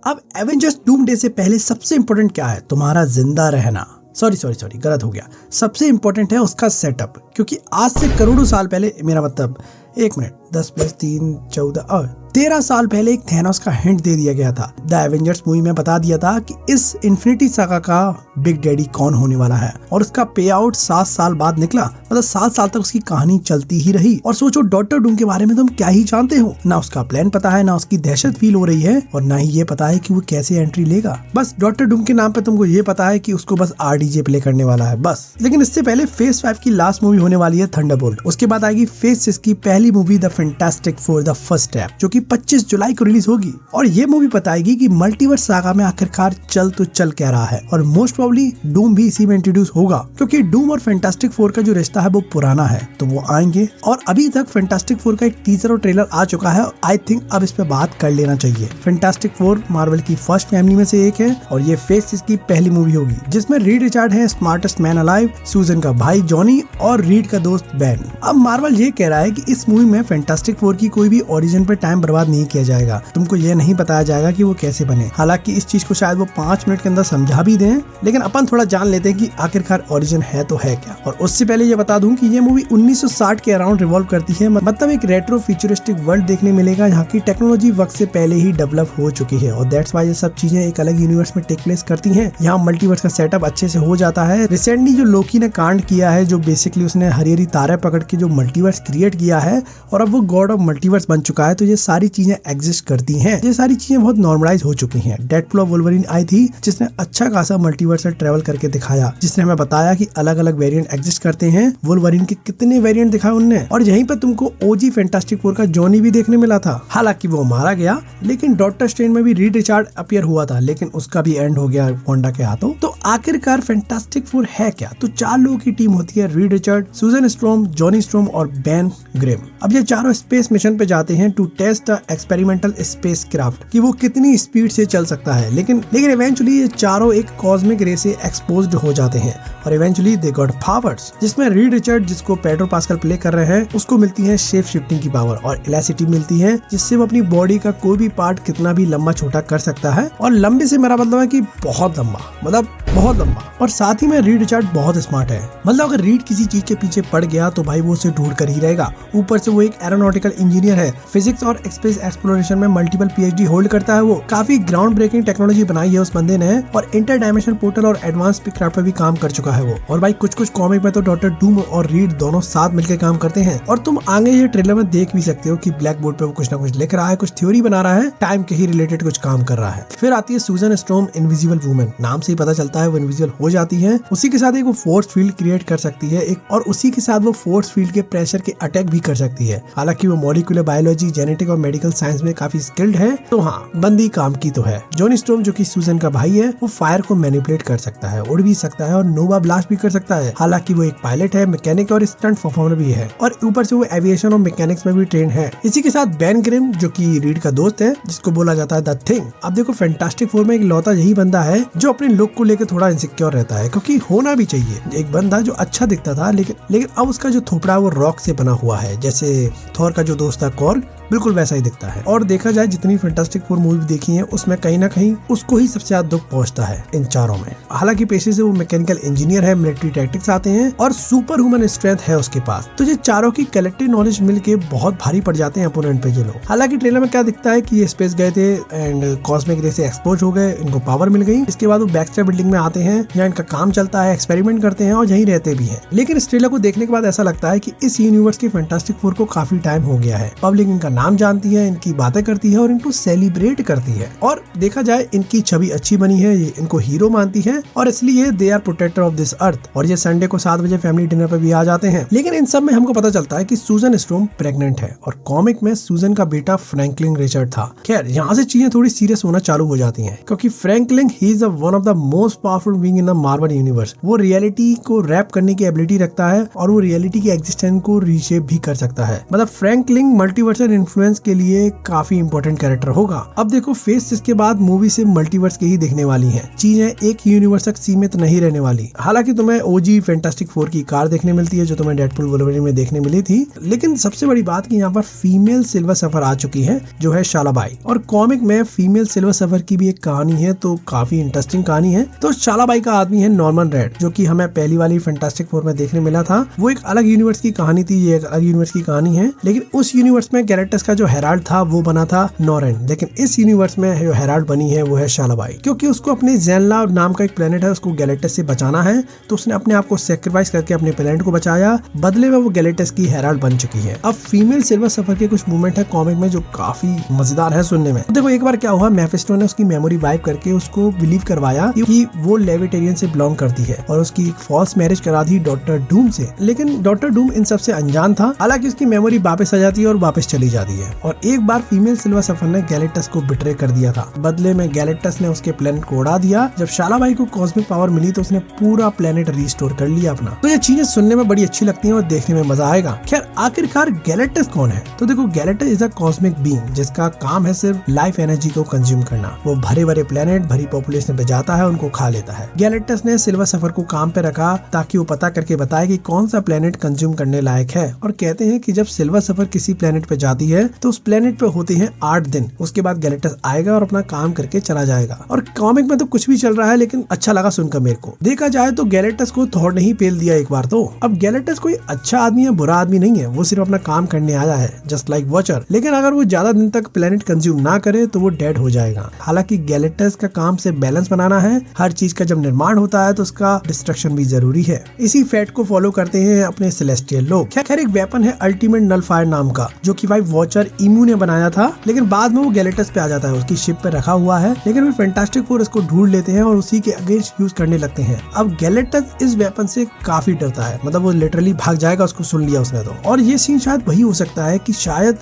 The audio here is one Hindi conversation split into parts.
अब एवेंजर्स डूमडे से पहले सबसे इंपॉर्टेंट क्या है? तुम्हारा जिंदा रहना। सॉरी गलत हो गया। सबसे इंपॉर्टेंट है उसका सेटअप, क्योंकि आज से करोड़ों साल पहले, मेरा मतलब 1 मिनट, 10 + 3 = 14 13 साल पहले एक थैनोस का हिंट दे दिया गया था। द एवेंजर्स मूवी में बता दिया था कि इस इन्फिनिटी सागा का बिग डैडी कौन होने वाला है, और उसका पे आउट 7 साल बाद निकला। मतलब 7 साल तक उसकी कहानी चलती ही रही। और सोचो, डॉक्टर डूम के बारे में तुम क्या ही जानते हो? ना उसका प्लान पता है, ना उसकी दहशत फील हो रही है, और ना ही ये पता है कि वो कैसे एंट्री लेगा। बस डॉक्टर डूम के नाम पे तुमको ये पता है कि उसको बस RDJ प्ले करने वाला है, बस। लेकिन इससे पहले फेज 5 की लास्ट मूवी होने वाली है थंडरबोल्ट। उसके बाद आएगी फेज 6 की पहली movie the fantastic four the first step, जो कि 25 जुलाई को रिलीज होगी। और ये मूवी बताएगी कि मल्टीवर्स सागा में आखिरकार चल तो चल क्या रहा है, और मोस्ट प्रोबेबली डूम भी इसी में इंट्रोड्यूस होगा, क्योंकि डूम और फैंटास्टिक फोर का जो रिश्ता है वो पुराना है, तो वो आएंगे। और अभी तक फैंटास्टिक फोर का एक टीजर और ट्रेलर आ चुका है। आई थिंक अब इस पे बात कर लेना चाहिए। फैंटास्टिक फोर मार्वल की फर्स्ट फैमिली में से एक है, और ये फेज 6 की पहली मूवी होगी, जिसमें रीड रिचर्ड है स्मार्टेस्ट मैन अलाइव, सूजन का भाई जॉनी और रीड का दोस्त बेन। अब मार्वल ये कह रहा है कि इस मूवी में फैंटास्टिक फोर की कोई भी ओरिजिन पे टाइम बर्बाद नहीं किया जाएगा। तुमको ये नहीं बताया जाएगा कि वो कैसे बने। हालांकि इस चीज को शायद वो 5 मिनट के अंदर समझा भी दें, लेकिन अपन थोड़ा जान लेते हैं कि आखिरकार ओरिजिन है तो है क्या। और उससे पहले ये बता दूं कि ये मूवी 1960 के अराउंड रिवॉल्व करती है। मतलब एक रेट्रो फ्यूचरिस्टिक वर्ल्ड देखने मिलेगा, जहाँ की टेक्नोलॉजी वक्त से पहले ही डेवलप हो चुकी है, और दैट्स व्हाई ये सब चीजें एक अलग यूनिवर्स में टेक प्लेस करती हैं। यहाँ मल्टीवर्स का सेटअप अच्छे से हो जाता है। रिसेंटली जो लोकी ने कांड किया है, जो बेसिकली उसने हरी तारे पकड़ के जो मल्टीवर्स क्रिएट किया है, और अब वो गॉड ऑफ मल्टीवर्स बन चुका है, तो ये सारी चीजें एग्जिस्ट करती हैं। ये सारी चीजें बहुत नॉर्मलाइज हो चुकी हैं। डेडपूल और वुल्वरीन आई थी, जिसने अच्छा खासा मल्टीवर्स से ट्रेवल करके दिखाया, जिसने हमें बताया कि अलग अलग वेरिएंट एग्जिस्ट करते हैं। वुल्वरीन के कितने वेरिएंट दिखाए उनने, और यहीं पर तुमको OG फैंटास्टिक फोर का जॉनी भी देखने मिला था। हालांकि वो मारा गया, लेकिन डॉक्टर स्ट्रेंज में भी रीड रिचर्ड अपीयर हुआ था, लेकिन उसका भी एंड हो गया वांडा के हाथों। तो आखिरकार फैंटास्टिक फोर है क्या? तो 4 लोगों की टीम होती है, रीड रिचर्ड, सूजन स्ट्रॉम, जॉनी स्ट्रॉम और बेन ग्रिम। अब ये चारों स्पेस मिशन पे जाते हैं to test the experimental spacecraft, कि वो कितनी स्पीड से चल सकता है। लेकिन इवेंचुअली ये चारों एक कॉस्मिक रे से एक्सपोज्ड हो जाते हैं, और इवेंचुअली दे गॉट पावर्स, जिसमें रीड रिचर्ड, जिसको पेड्रो पास्कल प्ले कर रहे हैं, उसको मिलती है शेप शिफ्टिंग की पावर, और इलास्टिसिटी मिलती है, जिससे वो अपनी बॉडी का कोई भी पार्ट कितना भी लंबा छोटा कर सकता है। और लंबे से मेरा मतलब है कि बहुत लंबा, मतलब बहुत लंबा। और साथ ही में रीड रिचर्ड बहुत स्मार्ट है। मतलब अगर रीड किसी चीज के पीछे पड़ गया तो भाई वो उसे ढूंढ कर ही रहेगा। ऊपर से वो एक एरोनॉटिकल इंजीनियर है, फिजिक्स और स्पेस एक्सप्लोरेशन में मल्टीपल PhD होल्ड करता है। वो काफी ग्राउंड ब्रेकिंग टेक्नोलॉजी बनाई है उस बंदे ने, और इंटर डायमेंशनल पोर्टल और एडवांस स्पेसक्राफ्ट पे भी काम कर चुका है वो। और भाई कुछ कॉमिक में तो डॉक्टर डूम और रीड दोनों साथ मिलकर काम करते हैं। और तुम आगे ये ट्रेलर में देख भी सकते हो कि ब्लैक बोर्ड पे वो कुछ ना कुछ लिख रहा है, कुछ थ्योरी बना रहा है, टाइम के ही रिलेटेड कुछ काम कर रहा है। फिर आती है सूजन स्ट्रॉम, इनविजिबल वुमन। नाम से ही पता चलता है वो इनविजिबल हो जाती है। उसी के साथ एक वो फोर्स फील्ड क्रिएट कर सकती है एक, और उसी के साथ वो फोर्स फील्ड के प्रेशर के अटैक भी कर सकती है। हालांकि वो मॉलिक्यूलर बायोलॉजी, जेनेटिक और मेडिकल साइंस में काफी स्किल्ड है, तो हाँ, बंदी काम की तो है। जॉनी स्ट्रॉम, जो कि सूजन का भाई है, वो फायर को मैनिपुलेट कर सकता है, उड़ भी सकता है, और नोवा ब्लास्ट भी कर सकता है। हालांकि वो एक पायलट है, मैकेनिक और स्टंट परफॉर्मर भी है, और ऊपर से वो एविएशन और मैकेनिक्स में भी ट्रेन है। इसी के साथ बेन ग्रिम, जो कि रीड का दोस्त है, जिसको बोला जाता है द थिंग। अब देखो, फैंटास्टिक फोर में एक लौता यही बंदा है जो अपने लुक को लेकर थोड़ा इनसिक्योर रहता है, क्योंकि होना भी चाहिए। एक बंदा जो अच्छा दिखता था, लेकिन अब उसका जो थोपड़ा वो रॉक से बना हुआ है, जैसे थॉर का जो दोस्त था कॉर्ग, बिल्कुल वैसा ही दिखता है। और देखा जाए जितनी फैंटास्टिक फोर मूवी देखी है, उसमें कहीं ना कहीं उसको ही सबसे ज्यादा दुख पहुंचता है इन चारों में। हालांकि पेशे से वो मैकेनिकल इंजीनियर है, मिलिट्री टैक्टिक्स आते हैं, और सुपर ह्यूमन स्ट्रेंथ है उसके पास। तो ये चारों की कलेक्टिव नॉलेज मिलके बहुत भारी पड़ जाते हैं अपोनेंट पे ये लोग। हालांकि ट्रेलर में क्या दिखता है कि ये स्पेस गए थे एंड कॉस्मिक रे से एक्सपोज हो गए, इनको पावर मिल गई। इसके बाद वो बैक्स्टर बिल्डिंग में आते हैं, यहाँ इनका काम चलता है, एक्सपेरिमेंट करते हैं, और यहीं रहते भी हैं। लेकिन इस ट्रेलर को देखने के बाद ऐसा लगता है कि इस यूनिवर्स की फैंटास्टिक फोर को काफी टाइम हो गया है। पब्लिक इनका नाम जानती है, की बातें करती है, और इनको सेलिब्रेट करती है। और देखा जाए इनकी छवि अच्छी बनी है, ये इनको हीरो मानती है, और इसलिए they are protector of this earth. और ये संडे को 7 बजे फैमिली डिनर पे भी आ जाते हैं। लेकिन इन सब में हमको पता चलता है कि सूजन स्ट्रॉम प्रेग्नेंट है, और कॉमिक में सूजन का बेटा फ्रैंकलिन रिचर्ड था। खैर, यहाँ से चीजें थोड़ी सीरियस होना चालू हो जाती हैं, क्योंकि Franklin he is one of the most powerful being in the Marvel universe. वो रियलिटी को रैप करने की एबिलिटी रखता है, और वो रियलिटी की एग्जिस्टेंस को रीशेप भी कर सकता है। मतलब फ्रैंकलिन मल्टीवर्सल इन्फ्लुएंस के लिए काफी इंपॉर्टेंट कैरेक्टर होगा। अब देखो फेस इसके बाद मूवी से मल्टीवर्स के ही दिखने वाली है, चीजें एक ही यूनिवर्स तक सीमित नहीं रहने वाली। हालांकि तुम्हें ओजी फैंटास्टिक फोर की कार देखने मिलती है जो तुम्हें डेडपूल वुल्वरीन में देखने मिली थी, लेकिन सबसे बड़ी बात कि यहाँ पर फीमेल सिल्वर सफर आ चुकी है जो है शालाबाई। और कॉमिक में फीमेल सिल्वर सफर की भी एक कहानी है, तो काफी इंटरेस्टिंग कहानी है। तो शालाबाई का आदमी है नॉर्मन रेड, जो कि हमें पहली वाली फैंटास्टिक फोर में देखने मिला था। वो एक अलग यूनिवर्स की कहानी थी, ये एक अलग यूनिवर्स की कहानी है, लेकिन उस यूनिवर्स में गैलेक्टस का जो हेराल्ड था वो बना था नॉरेन, लेकिन इस यूनिवर्स में जो हेराल्ड बनी है वो है शालाबाई। क्योंकि उसको अपने ज़ेनला नाम का एक प्लेनेट है, उसको गैलेक्टस से बचाना है, तो उसने अपने आप को सेक्रीफाइस करके अपने प्लेनेट को बचाया, बदले में वो गैलेक्टस की हेराल्ड बन चुकी है। अब फीमेल सिल्वर सफर के कुछ मूवमेंट है कॉमिक में जो काफी मजेदार है सुनने में। देखो एक बार क्या हुआ, मेफिस्टो ने उसकी मेमोरी वाइप करके उसको बिलीव करवाया कि वो लेविटेरियन से बिलोंग करती है और उसकी एक फॉल्स मैरिज करा दी डॉक्टर डूम से, लेकिन डॉक्टर डूम इन सब से अनजान था। हालांकि उसकी मेमोरी वापस आ जाती है और वापस चली जाती है। और एक बार फीमेल सिल्वर सफर ने गैलेक्टस को बिट्रे कर दिया था, बदले में गैलेक्टस ने उसके प्लेनेट को उड़ा दिया। जब शालाबाई को कॉस्मिक पावर मिली तो उसने पूरा प्लेनेट रिस्टोर कर लिया अपना। तो ये चीजें सुनने में बड़ी अच्छी लगती हैं और देखने में मजा आएगा। खैर आखिरकार गैलेक्टस कौन है? तो देखो Galactus is a cosmic being जिसका काम है सिर्फ लाइफ एनर्जी को कंज्यूम करना। वो भरे भरे प्लेनेट भरी पॉपुलेशन पे जाता है, उनको खा लेता है। गैलेक्टस ने सिल्वर सफर को काम पे रखा ताकि वो पता करके बताए कि कौन सा प्लेनेट कंज्यूम करने लायक है। और कहते हैं कि जब सिल्वर सफर किसी प्लेनेट पे जाती है तो उस प्लेनेट पे होते हैं 8 दिन, उसके बाद गैलेक्टस आएगा और अपना काम करके चला जाएगा। और कॉमिक में तो कुछ भी चल रहा है, लेकिन अच्छा लगा सुनकर मेरे को। देखा जाए तो गैलेक्टस को थॉर ने ही पेल दिया एक बार तो। अब गैलेक्टस कोई अच्छा आदमी है, बुरा आदमी नहीं है, वो सिर्फ अपना काम करने आया है, जस्ट लाइक वॉचर। लेकिन अगर वो ज्यादा दिन तक प्लेनेट कंज्यूम ना करे तो वो डेड हो जाएगा। हालांकि गैलेक्टस का काम से बैलेंस बनाना है, हर चीज का जब निर्माण होता है तो उसका डिस्ट्रक्शन भी जरूरी है। इसी फैक्ट को फॉलो करते हैं अपने सेलेस्टियल लोग। खैर एक वेपन है अल्टीमेट नलफायर नाम का, जो कि भाई वॉचर इमू ने बनाया था, लेकिन बाद में वो गैलेक्टस पे आ जाता है, उसकी शिप पे रखा हुआ है। लेकिन वो फैंटास्टिक फोर इसको ढूंढ लेते हैं और उसी के अगेंस्ट यूज करने लगते हैं। अब गैलेक्टस इस वेपन से काफी डरता है, मतलब वो लिटरली भाग जाएगा उसको सुन लिया उसने तो। और ये सीन शायद वही हो सकता है कि शायद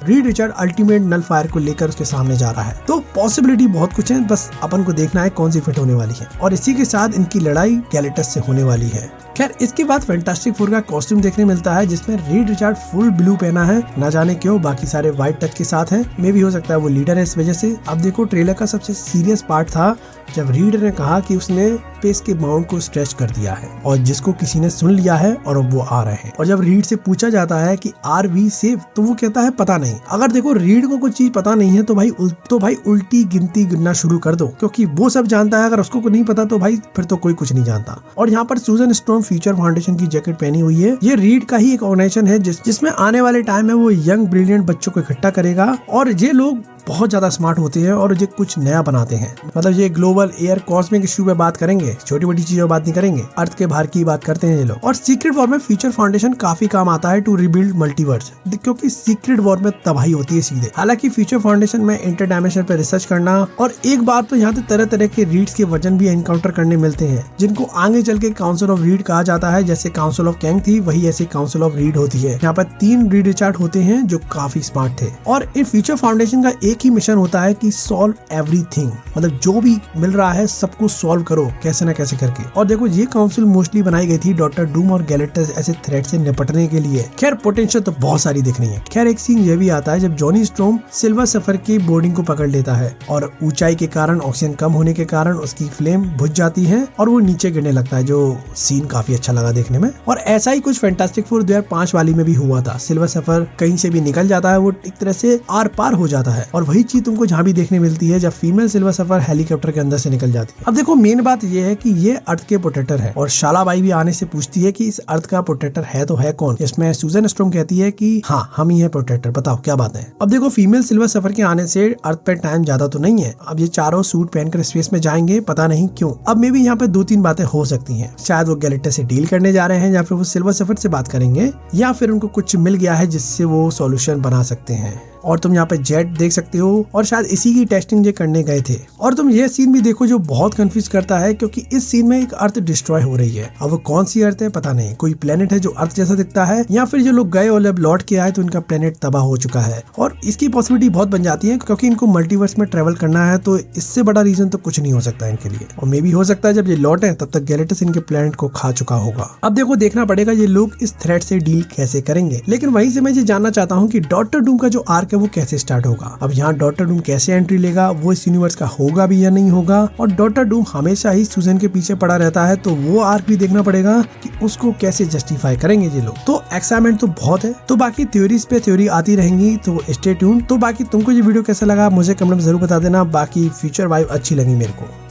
रीड रिचर्ड अल्टीमेट नलफायर को लेकर उसके सामने जा रहा है। तो पॉसिबिलिटी बहुत कुछ है, बस अपन को देखना है कौन सी फिट होने वाली है। और इसी के साथ इनकी लड़ाई गैलेक्टस से होने वाली है। खैर इसके बाद फैंटास्टिक फोर का कॉस्ट्यूम देखने मिलता है जिसमें रीड रिचर्ड फुल ब्लू पहना है, ना जाने क्यों, बाकी सारे व्हाइट टच के साथ हैं। मे भी हो सकता है वो लीडर है इस वजह से। अब देखो ट्रेलर का सबसे सीरियस पार्ट था जब रीड ने कहा कि उसने स्पेस के बाउंड को स्ट्रेच कर दिया है, और जिसको किसी ने सुन लिया है और अब वो आ रहे हैं। और जब रीड से पूछा जाता है कि आर वी सेफ, तो वो कहता है पता नहीं। अगर देखो रीड को कुछ चीज पता नहीं है तो भाई उल्टी गिनती गिनना शुरू कर दो, क्योंकि वो सब जानता है। अगर उसको नहीं पता तो भाई फिर तो कोई कुछ नहीं जानता। और यहाँ पर सूजन स्टॉर्म फ्यूचर फाउंडेशन की जैकेट पहनी हुई है। ये रीड का ही एक ऑर्गेनाइजेशन है जिसमें आने वाले टाइम में वो यंग ब्रिलियंट बच्चों को इकट्ठा करेगा। और ये लोग बहुत ज्यादा स्मार्ट होते हैं और ये कुछ नया बनाते हैं। मतलब ये ग्लोबल एयर कॉस्मिक इश्यू पे बात करेंगे, छोटी बड़ी चीजों बात नहीं करेंगे, अर्थ के बाहर की बात करते हैं ये लोग। और सीक्रेट वॉर में फ्यूचर फाउंडेशन काफी काम आता है टू रिबिल्ड मल्टीवर्स, क्योंकि सीक्रेट वॉर में तबाही होती है सीधे। हालांकि फ्यूचर फाउंडेशन में इंटरडायमेंशन पे रिसर्च करना, और एक बार तो यहाँ पे तरह तरह के रीड्स के वजन भी एनकाउंटर करने मिलते हैं, जिनको आगे चल के काउंसिल ऑफ रीड कहा जाता है। जैसे काउंसिल ऑफ कैंग थी, वही ऐसे काउंसिल ऑफ रीड होती है। यहाँ पर 3 रीड रिचार्ड होते हैं जो काफी स्मार्ट थे। और इन फ्यूचर फाउंडेशन का एक ही मिशन होता है कि सॉल्व एवरीथिंग, मतलब जो भी मिल रहा है सबको सॉल्व करो कैसे ना कैसे करके। और देखो ये काउंसिल मोस्टली बनाई गई थी डॉक्टर डूम और गैलेक्टस ऐसे थ्रेट से निपटने के लिए। खैर पोटेंशियल तो बहुत सारी दिख रही है। खैर एक सीन ये भी आता है जब जॉनी स्टॉर्म सिल्वर सफर की बोर्डिंग को पकड़ लेता है और ऊंचाई के कारण, ऑक्सीजन कम होने के कारण उसकी फ्लेम बुझ जाती है और वो नीचे गिरने लगता है, जो सीन काफी अच्छा लगा देखने में। और ऐसा ही कुछ फैंटास्टिक फोर 2005 वाली में भी हुआ था। सिल्वर सफर कहीं से भी निकल जाता है, वो एक तरह से आर पार हो जाता है। और वही चीज तुमको जहाँ भी देखने मिलती है जब फीमेल सिल्वर सफर हेलीकॉप्टर के अंदर से निकल जाती है। अब देखो मेन बात ये है कि ये अर्थ के प्रोटेक्टर है, और शालाबाई भी आने से पूछती है कि इस अर्थ का प्रोटेक्टर है तो है कौन। इसमें सूजन स्टॉर्म कहती है कि हाँ हम ही है प्रोटेक्टर, बताओ क्या बात है। अब देखो फीमेल सिल्वर सफर के आने से अर्थ पे टाइम ज्यादा तो नहीं है। अब ये चारों सूट पहनकर स्पेस में जाएंगे, पता नहीं क्यों। अब मे भी यहाँ पे 2-3 बातें हो सकती है। शायद वो गैलेक्टस से डील करने जा रहे हैं, या फिर वो सिल्वर सफर से बात करेंगे, या फिर उनको कुछ मिल गया है जिससे वो सॉल्यूशन बना सकते हैं। और तुम यहाँ पे जेट देख सकते हो और शायद इसी की टेस्टिंग ये करने गए थे। और तुम ये सीन भी देखो जो बहुत कंफ्यूज करता है, क्योंकि इस सीन में एक अर्थ डिस्ट्रॉय हो रही है। अब वो कौन सी अर्थ है पता नहीं, कोई प्लेनेट है जो अर्थ जैसा दिखता है, या फिर जो लोग गए और जब लौट के आए तो इनका प्लेनेट तबाह हो चुका है। और इसकी पॉसिबिलिटी बहुत बन जाती है क्योंकि इनको मल्टीवर्स में ट्रेवल करना है, तो इससे बड़ा रीजन तो कुछ नहीं हो सकता इनके लिए। और मे भी हो सकता है जब ये लौटे तब तक गैलेक्टस इनके प्लेनेट को खा चुका होगा। अब देखो देखना पड़ेगा ये लोग इस थ्रेट से डील कैसे करेंगे। लेकिन वहीं से मैं ये जानना चाहता हूँ कि डॉक्टर डूम का जो आर्क है वो कैसे स्टार्ट होगा। अब यहाँ डॉक्टर डूम कैसे एंट्री लेगा, वो इस यूनिवर्स का होगा भी या नहीं होगा। और डॉक्टर डूम हमेशा ही सूजन के पीछे पड़ा रहता है, तो वो आर्क भी देखना पड़ेगा कि उसको कैसे जस्टिफाई करेंगे ये लोग। तो एक्साइटमेंट तो बहुत है। तो बाकी थ्योरीज पे थ्योरी आती रहेंगी, तो स्टे ट्यून। तो बाकी तुमको ये वीडियो कैसा लगा मुझे कमेंट में जरूर बता देना। बाकी फ्यूचर वाइब अच्छी लगी मेरे को।